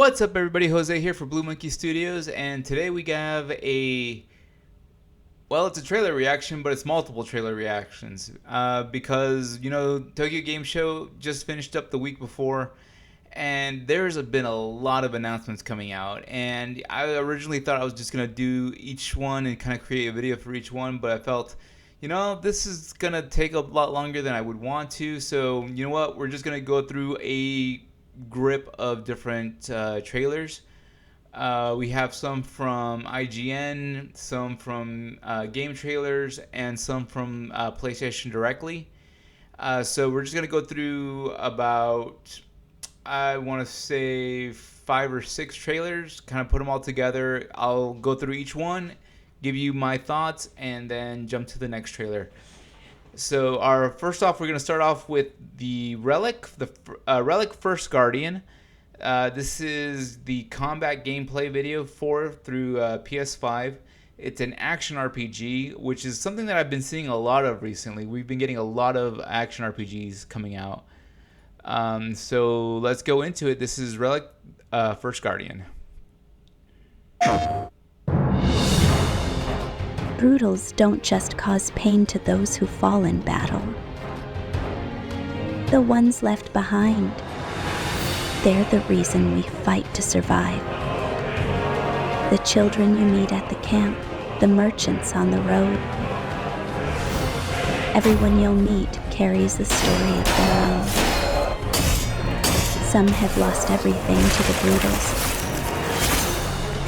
What's up, everybody? Jose here for Blue Monkey Studios, and today we have it's a trailer reaction, but it's multiple trailer reactions. Because, Tokyo Game Show just finished up the week before, and there's been a lot of announcements coming out. And I originally thought I was just going to do each one and kind of create a video for each one, but I felt, this is going to take a lot longer than I would want to. So, you know what? We're just going to go through a grip of different trailers. We have some from IGN, some from game trailers, and some from PlayStation directly. So we're just going to go through about, I want to say, 5 or 6 trailers, kind of put them all together. I'll go through each one, give you my thoughts, and then jump to the next trailer. So first off, we're going to start off with the Relic, Relic First Guardian. This is the combat gameplay video through PS5. It's an action RPG, which is something that I've been seeing a lot of recently. We've been getting a lot of action RPGs coming out. So let's go into it. This is Relic First Guardian. Brutals don't just cause pain to those who fall in battle. The ones left behind, they're the reason we fight to survive. The children you meet at the camp, the merchants on the road. Everyone you'll meet carries a story of their own. Some have lost everything to the Brutals.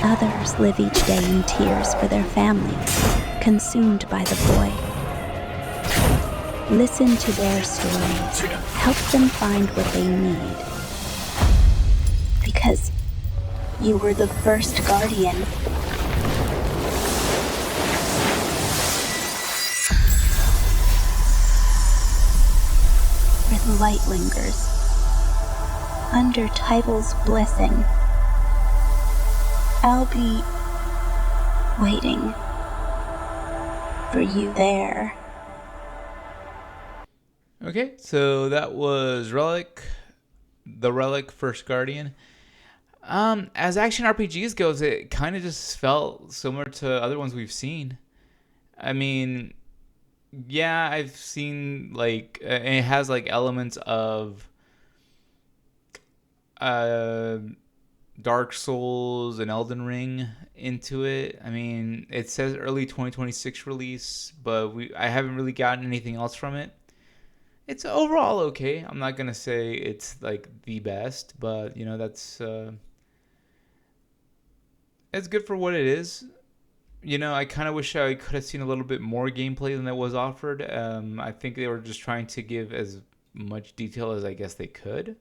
Others live each day in tears for their families, consumed by the void. Listen to their stories. Help them find what they need. Because you were the first guardian. Where the light lingers, under Title's blessing, I'll be waiting for you there. Okay, so that was the Relic First Guardian. As action RPGs goes, it kind of just felt similar to other ones we've seen. I mean, yeah, I've seen it has elements of Dark Souls and Elden Ring into it. I mean, it says early 2026 release, but I haven't really gotten anything else from it. It's overall okay. I'm not gonna say it's the best, but that's it's good for what it is. I kind of wish I could have seen a little bit more gameplay than that was offered. I think they were just trying to give as much detail as I guess they could.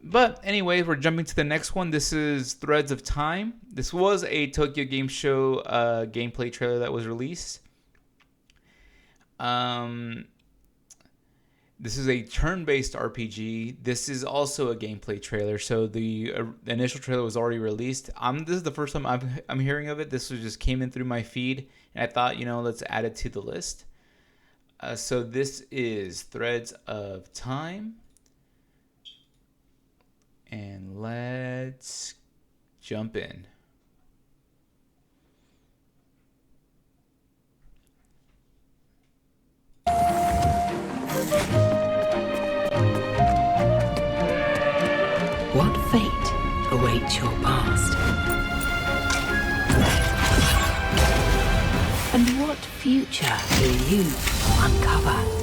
But anyways, we're jumping to the next one. This is Threads of Time. This was a Tokyo Game Show gameplay trailer that was released. This is a turn-based RPG. This is also a gameplay trailer. So the initial trailer was already released. This is the first time I'm hearing of it. This just came in through my feed, and I thought, let's add it to the list. So this is Threads of Time. And let's jump in. What fate awaits your past? And what future will you uncover?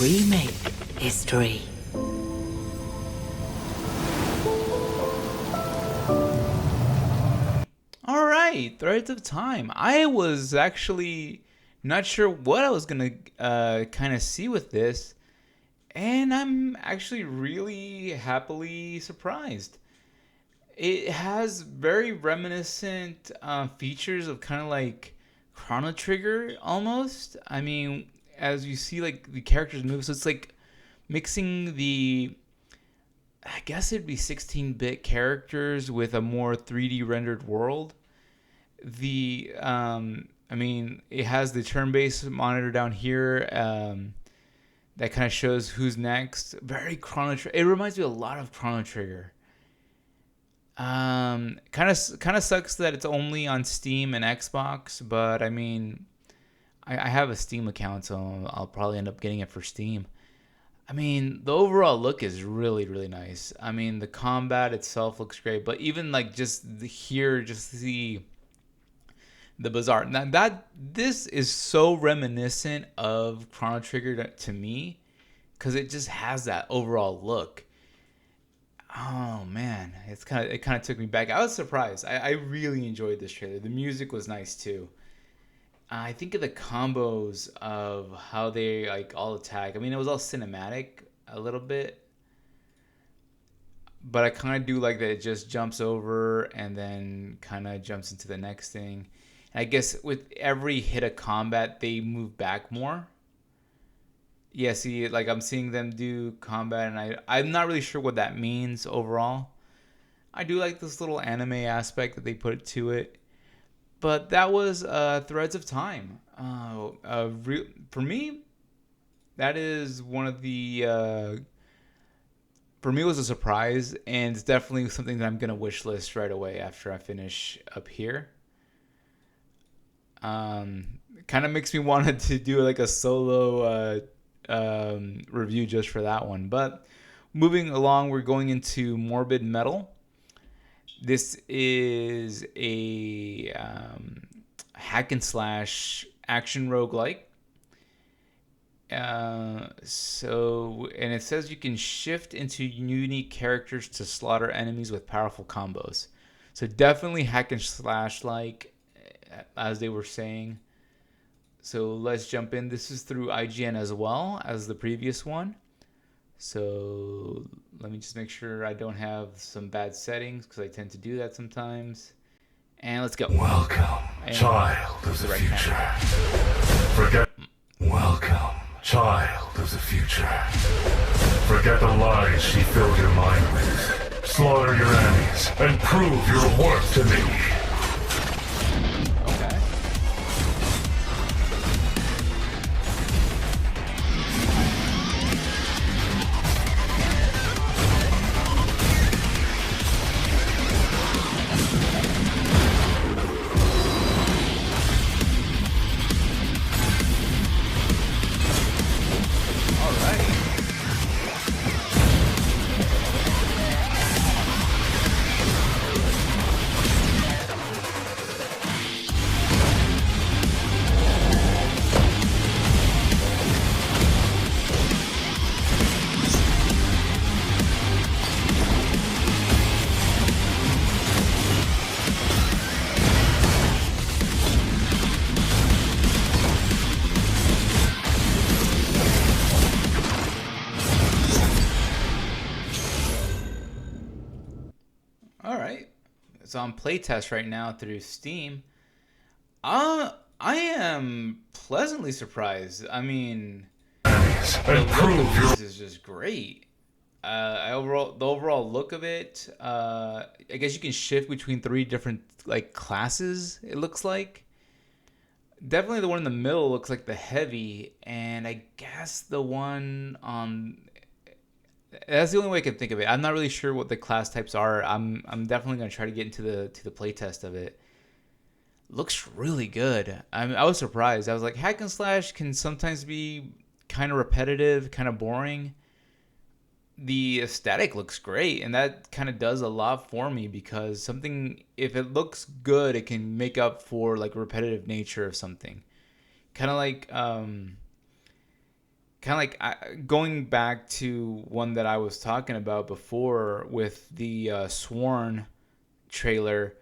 remake history. All right, Threads of Time. I was actually not sure what I was gonna kind of see with this, and I'm actually really happily surprised. It has very reminiscent features of kind of like Chrono Trigger almost. I mean, as you see like the characters move, so it's like mixing the, I guess it'd be 16-bit characters with a more 3D rendered world. I mean, it has the turn-based monitor down here. That kind of shows who's next. Very Chrono Trigger. It reminds me a lot of Chrono Trigger. Kind of sucks that it's only on Steam and Xbox, but I mean, I have a Steam account, so I'll probably end up getting it for Steam. I mean, the overall look is really, really nice. I mean, the combat itself looks great, but even like just here, just the bizarre. Now that this is so reminiscent of Chrono Trigger to me, because it just has that overall look. Oh man, it kind of took me back. I was surprised. I really enjoyed this trailer. The music was nice too. I think of the combos of how they like all attack. I mean, it was all cinematic a little bit, but I kind of do like that it just jumps over and then kind of jumps into the next thing. And I guess with every hit of combat, they move back more. Yeah, see, like I'm seeing them do combat, and I'm not really sure what that means overall. I do like this little anime aspect that they put to it, but that was Threads of Time. For me, that is one of the. For me, it was a surprise, and it's definitely something that I'm gonna wish list right away after I finish up here. Kind of makes me want to do like a solo review just for that one. But moving along, we're going into Morbid Metal. This is a hack and slash action roguelike. And it says you can shift into unique characters to slaughter enemies with powerful combos. So definitely hack and slash like, as they were saying. So let's jump in. This is through IGN as well as the previous one. So let me just make sure I don't have some bad settings, because I tend to do that sometimes. And let's go. Welcome, child of the future. Welcome, child of the future. Forget the lies she filled your mind with. Slaughter your enemies and prove your worth to me. Okay. All right. It's on playtest right now through Steam. I am pleasantly surprised. I mean, the look of this is just great. The overall look of it. I guess you can shift between three different like classes. It looks like. Definitely the one in the middle looks like the heavy, and I guess the one on. That's the only way I can think of it. I'm not really sure what the class types are. I'm definitely gonna try to get into the playtest of it. Looks really good. I was surprised. I was like, hack and slash can sometimes be kind of repetitive, kind of boring. The aesthetic looks great, and that kind of does a lot for me, because something, if it looks good, it can make up for like repetitive nature of something. Kind of like kind of like going back to one that I was talking about before with the Sworn trailer.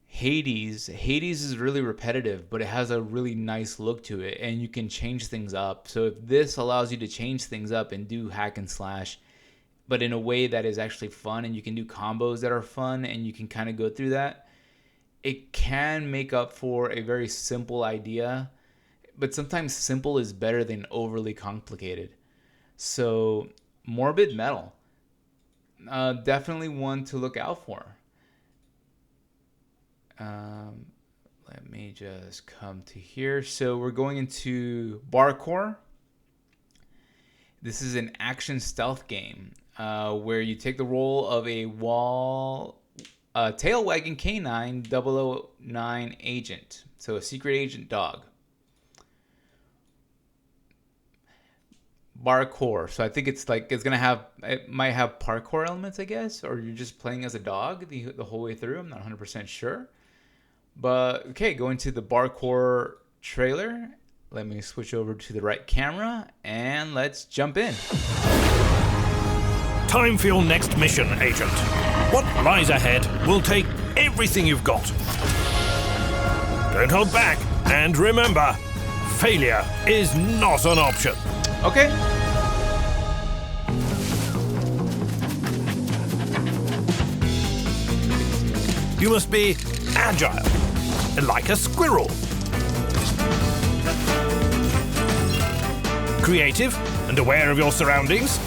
Hades is really repetitive, but it has a really nice look to it, and you can change things up. So if this allows you to change things up and do hack and slash, but in a way that is actually fun, and you can do combos that are fun, and you can kind of go through that, it can make up for a very simple idea. But sometimes simple is better than overly complicated. So Morbid Metal, definitely one to look out for. Let me just come to here. So we're going into Barcore. This is an action stealth game where you take the role of a tail wagging canine 009 agent. So a secret agent dog. Barcore. So I think it's it might have parkour elements, I guess, or you're just playing as a dog the whole way through. I'm not 100% sure. But okay, going to the Barcore trailer. Let me switch over to the right camera and let's jump in. Time for your next mission, Agent. What lies ahead will take everything you've got. Don't hold back, and remember, failure is not an option. Okay. You must be agile, like a squirrel. Creative and aware of your surroundings.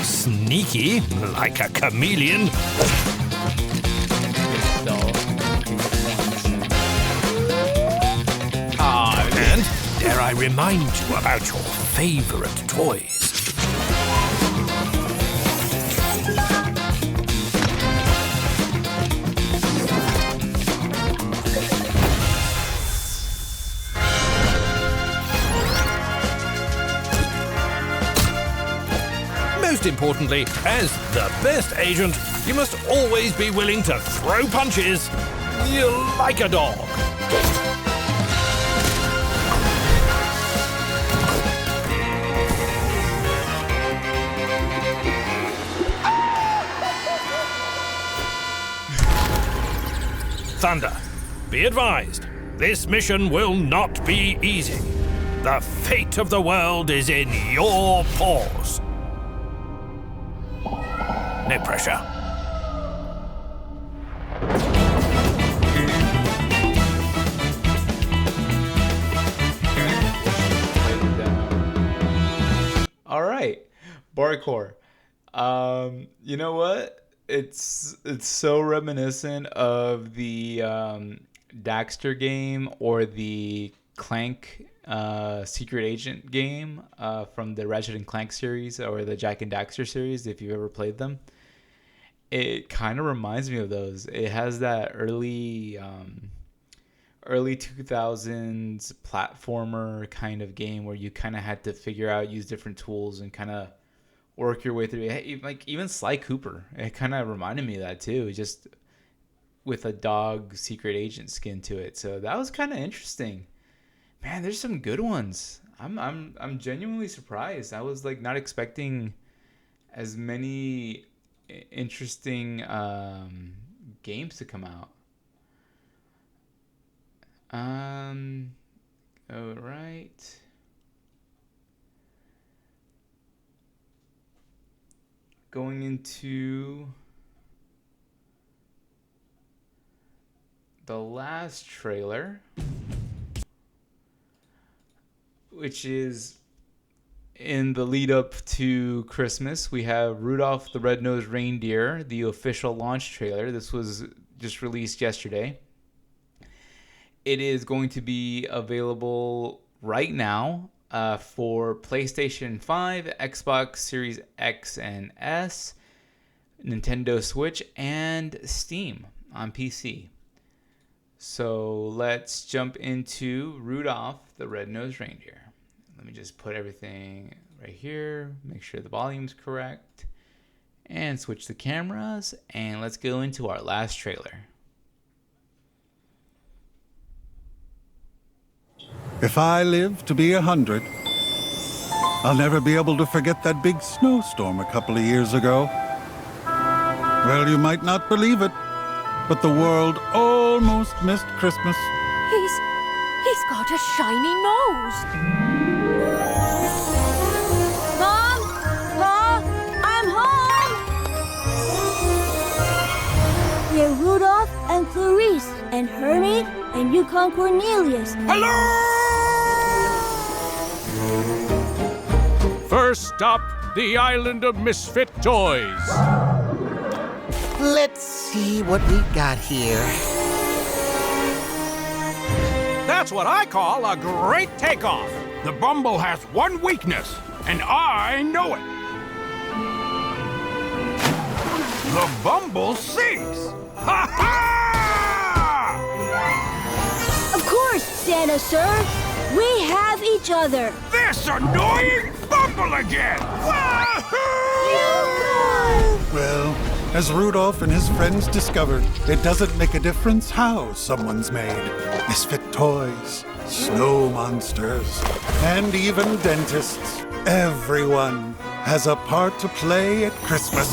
Sneaky, like a chameleon. And dare I remind you about your favorite toys? Most importantly, as the best agent, you must always be willing to throw punches like a dog. Thunder, be advised, this mission will not be easy. The fate of the world is in your paws. No pressure. All right, Barcore. You know what? It's so reminiscent of the Daxter game or the Clank Secret Agent game from the Ratchet and Clank series or the Jak and Daxter series, if you've ever played them. It kind of reminds me of those. It has that early 2000s platformer kind of game where you kind of had to use different tools and kind of work your way through it. Like even Sly Cooper, it kind of reminded me of that too, just with a dog secret agent skin to it. So that was kind of interesting. Man, there's some good ones. I'm genuinely surprised. I was like not expecting as many interesting games to come out. All right. Going into the last trailer, which is in the lead up to Christmas, we have Rudolph the Red-Nosed Reindeer, the official launch trailer. This was just released yesterday. It is going to be available right now for PlayStation 5, Xbox Series X and S, Nintendo Switch, and Steam on PC. So let's jump into Rudolph the Red-Nosed Reindeer. Let me just put everything right here, make sure the volume's correct, and switch the cameras, and let's go into our last trailer. If I live to be 100, I'll never be able to forget that big snowstorm a couple of years ago. Well, you might not believe it, but the world almost missed Christmas. He's got a shiny nose. Mom! Pa! I'm home! We're Rudolph and Clarice and Hermie and Yukon Cornelius. Hello! First stop, the island of misfit toys. Let's see what we've got here. That's what I call a great takeoff. The Bumble has one weakness, and I know it. The Bumble sinks. Ha ha! Of course, Santa, sir. We have each other. This annoying Bumble again! Well, as Rudolph and his friends discovered, it doesn't make a difference how someone's made. Misfit toys, snow monsters, and even dentists. Everyone has a part to play at Christmas.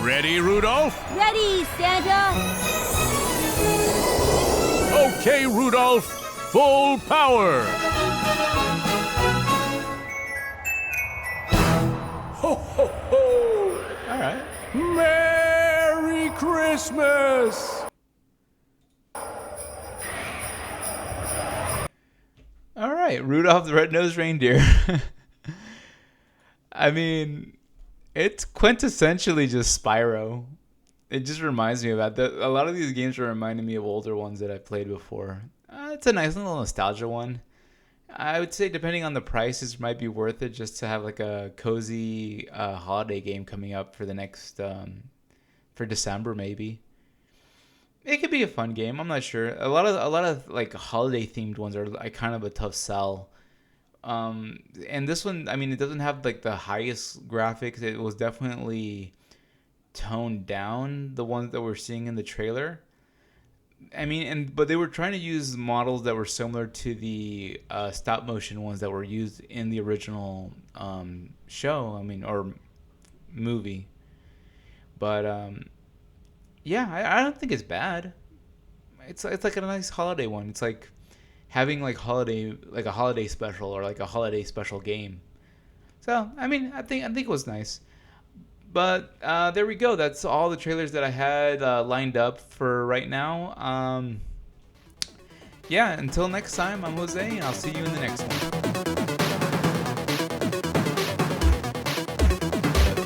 Ready, Rudolph? Ready, Santa. Okay, Rudolph, full power. Ho, ho, ho! All right. Merry Christmas! All right, Rudolph the Red-Nosed Reindeer. I mean, it's quintessentially just Spyro. It just reminds me of that. A lot of these games are reminding me of older ones that I've played before. It's a nice little nostalgia one. I would say depending on the price, it might be worth it just to have like a cozy holiday game coming up for the next, for December maybe. It could be a fun game. I'm not sure. A lot of like holiday themed ones are like kind of a tough sell. And this one, I mean, it doesn't have like the highest graphics. It was definitely toned down, the ones that we're seeing in the trailer. I mean, but they were trying to use models that were similar to the stop motion ones that were used in the original show. I mean, or movie. But yeah, I don't think it's bad. It's like a nice holiday one. It's like having like a holiday special or like a holiday special game. So I mean, I think it was nice. But there we go. That's all the trailers that I had lined up for right now. Yeah, until next time, I'm Jose, and I'll see you in the next one.